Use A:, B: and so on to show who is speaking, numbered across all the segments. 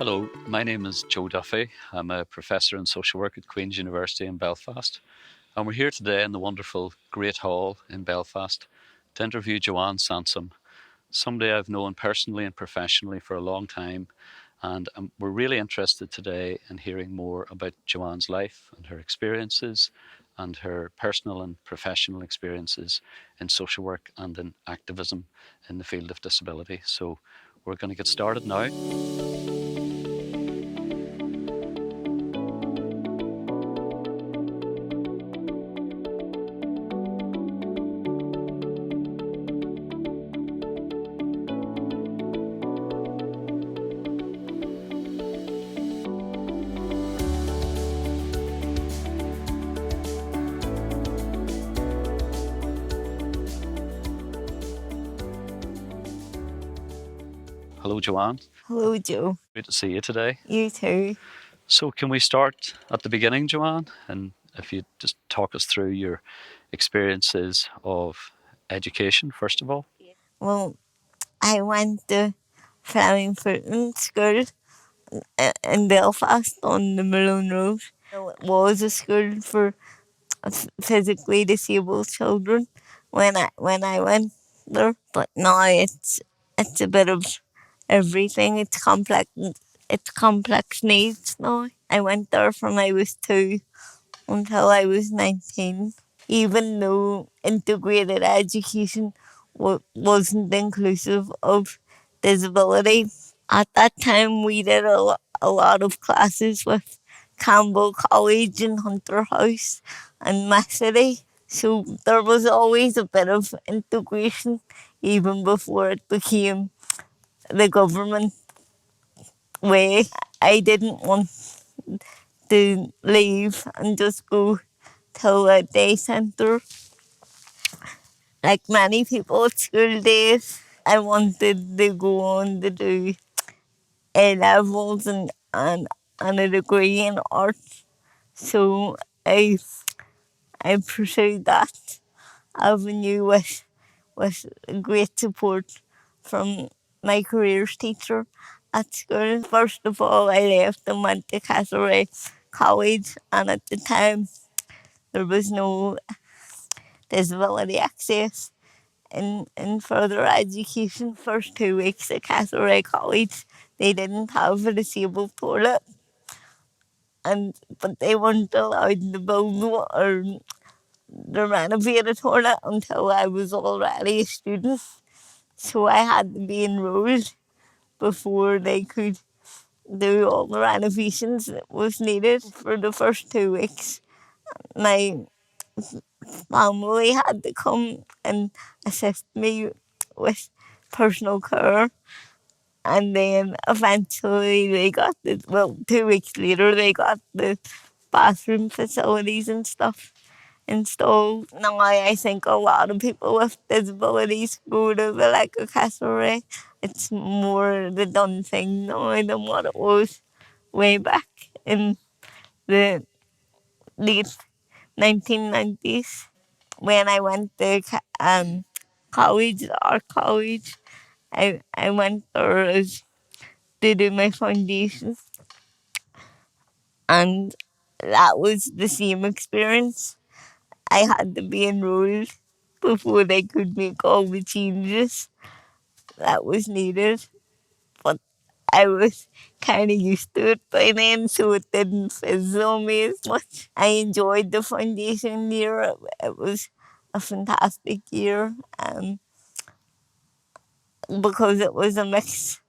A: Hello, my name is Joe Duffy. I'm a professor in social work at Queen's University in Belfast. And we're here today in the wonderful Great Hall in Belfast to interview Joanne Sansom, somebody I've known personally and professionally for a long time. And we're really interested today in hearing more about Joanne's life and her experiences and her personal and professional experiences in social work and in activism in the field of disability. So we're going to get started now. Hello, Joanne.
B: Hello, Joe.
A: Great to see you today.
B: You too.
A: So, can we start at the beginning, Joanne? And if you just talk us through your experiences of education, first of all.
B: Well, I went to Flemington School in Belfast on the Malone Road. It was a school for physically disabled children when I went there, but now it's a bit of everything. It's complex needs now. I went there from I was 2 until I was 19. Even though integrated education wasn't inclusive of disability. At that time, we did a lot of classes with Campbell College and Hunter House and Massey. So there was always a bit of integration even before it became the government way. I didn't want to leave and just go to a day centre. Like many people at school days, I wanted to go on to do A levels and a degree in art. So I I pursued that avenue with great support from my careers teacher at school. First of all, I left and went to Castlereagh College, and at the time there was no disability access in further education. First 2 weeks at Castlereagh College, they didn't have a disabled toilet, but they weren't allowed to build or to renovate a toilet until I was already a student. So I had to be enrolled before they could do all the renovations that was needed for the first 2 weeks. My family had to come and assist me with personal care. And then eventually they got 2 weeks later, they got the bathroom facilities and stuff installed. Now I think a lot of people with disabilities go to the Lego Castlereagh. It's more the done thing now than what it was way back in the late 1990s. When I went to college, art college, I went there to do my foundation, and that was the same experience. I had to be enrolled before they could make all the changes that was needed. But I was kind of used to it by then, so it didn't fizzle me as much. I enjoyed the foundation year. It was a fantastic year, because it was a mix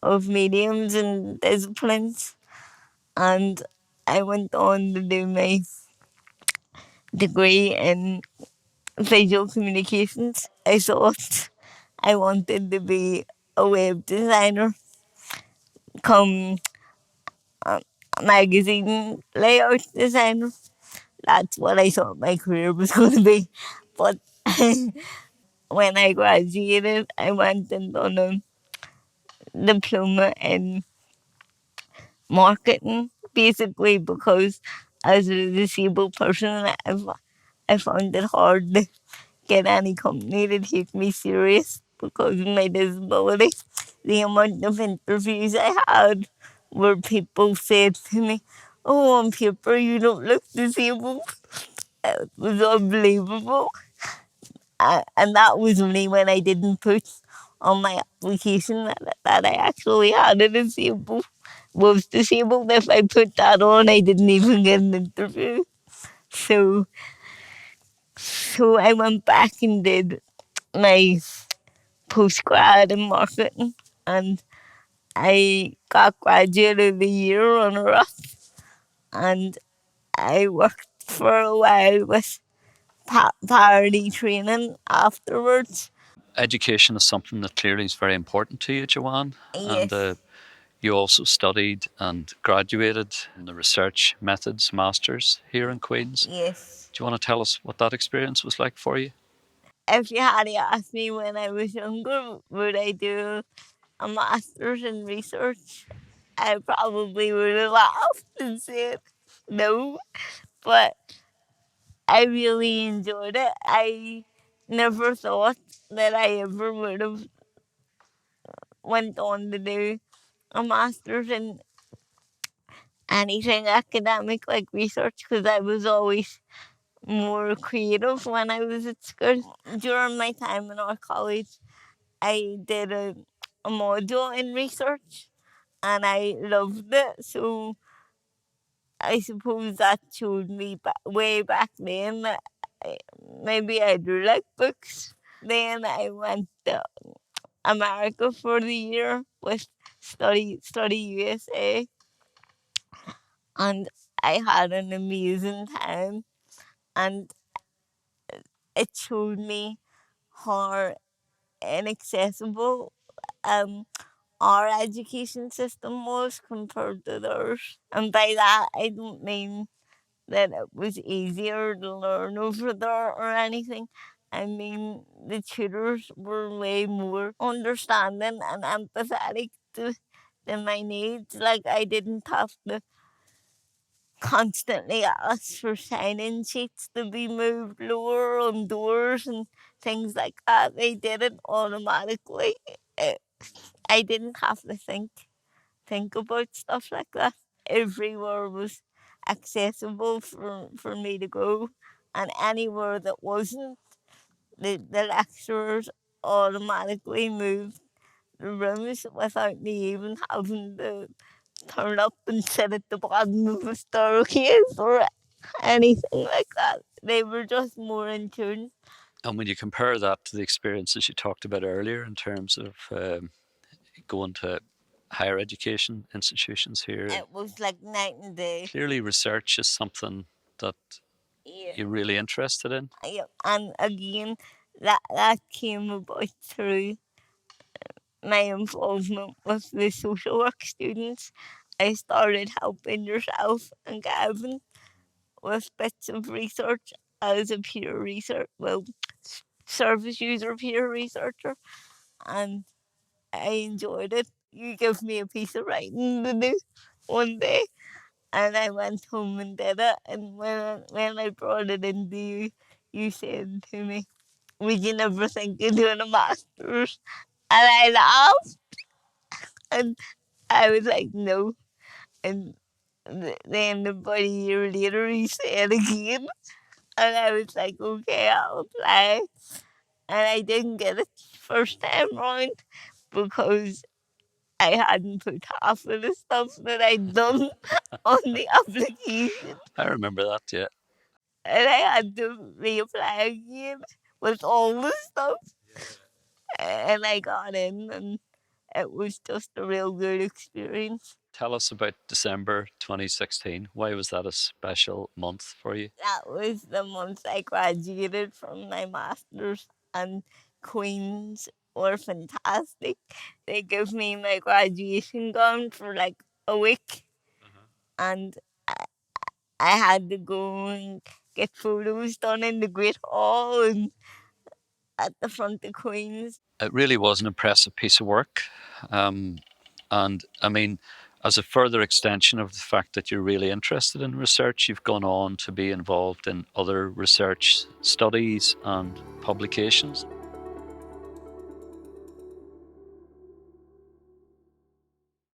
B: of mediums and disciplines. And I went on to do my degree in visual communications. I thought I wanted to be a web designer, come magazine layout designer. That's what I thought my career was going to be. But when I graduated, I went and done a diploma in marketing, basically because as a disabled person, I found it hard to get any company to take me serious because of my disability. The amount of interviews I had where people said to me, "Oh, on paper you don't look disabled." It was unbelievable. And that was only when I didn't put on my application that I actually had a disabled, was disabled. If I put that on, I didn't even get an interview. So, so I went back and did my postgrad in marketing, and I got graduate of the year runner up, and I worked for a while with parody training afterwards.
A: Education is something that clearly is very important to you, Joanne, and
B: Yes,
A: you also studied and graduated in the Research Methods Masters here in Queen's.
B: yes.
A: Do you want to tell us what that experience was like for you?
B: If you had asked me when I was younger, would I do a master's in research, I probably would have laughed and said no. But I really enjoyed it. I never thought that I ever would have went on to do a master's in anything academic like research, because I was always more creative when I was at school. During my time in our college, I did a module in research and I loved it. So I suppose that showed me way back then that maybe I do like books. Then I went to America for the year with study USA, and I had an amazing time. And it showed me how inaccessible um our education system was compared to theirs. And by that I don't mean that it was easier to learn over there or anything. I mean, the tutors were way more understanding and empathetic to my needs. Like, I didn't have to constantly ask for sign-in sheets to be moved lower on doors and things like that. They did it automatically. Eh, I didn't have to think about stuff like that. Everywhere was accessible for me to go, and anywhere that wasn't, the lecturers automatically moved the rooms without me even having to turn up and sit at the bottom of the staircase or anything like that. They were just more in tune.
A: And when you compare that to the experiences you talked about earlier in terms of going to higher education institutions here,
B: It was like night and day.
A: clearly research is something that
B: Yeah.
A: you're really interested in.
B: Yeah. And again, that came about through my involvement with the social work students. I started helping yourself and Gavin with bits of research as a peer research, well, service user peer researcher, and I enjoyed it. You gave me a piece of writing to do one day, and I went home and did it. And when I brought it into you, you said to me, "Would you never think of doing a master's?" And I laughed, and I was like, "No." And then about a year later, he said again, and I was like, "Okay, I'll apply." And I didn't get it first time round because I hadn't put half of the stuff that I'd done on the application,
A: I remember that, yeah.
B: and I had to reapply again with all the stuff. And I got in, and it was just a real good experience.
A: Tell us about December 2016. Why was that a special month for you?
B: That was the month I graduated from my master's, and Queens were fantastic. They gave me my graduation gown for like a week, and I had to go and get photos done in the Great Hall and at the front of Queens.
A: It really was an impressive piece of work. Um, and I mean, as a further extension of the fact that you're really interested in research, you've gone on to be involved in other research studies and publications.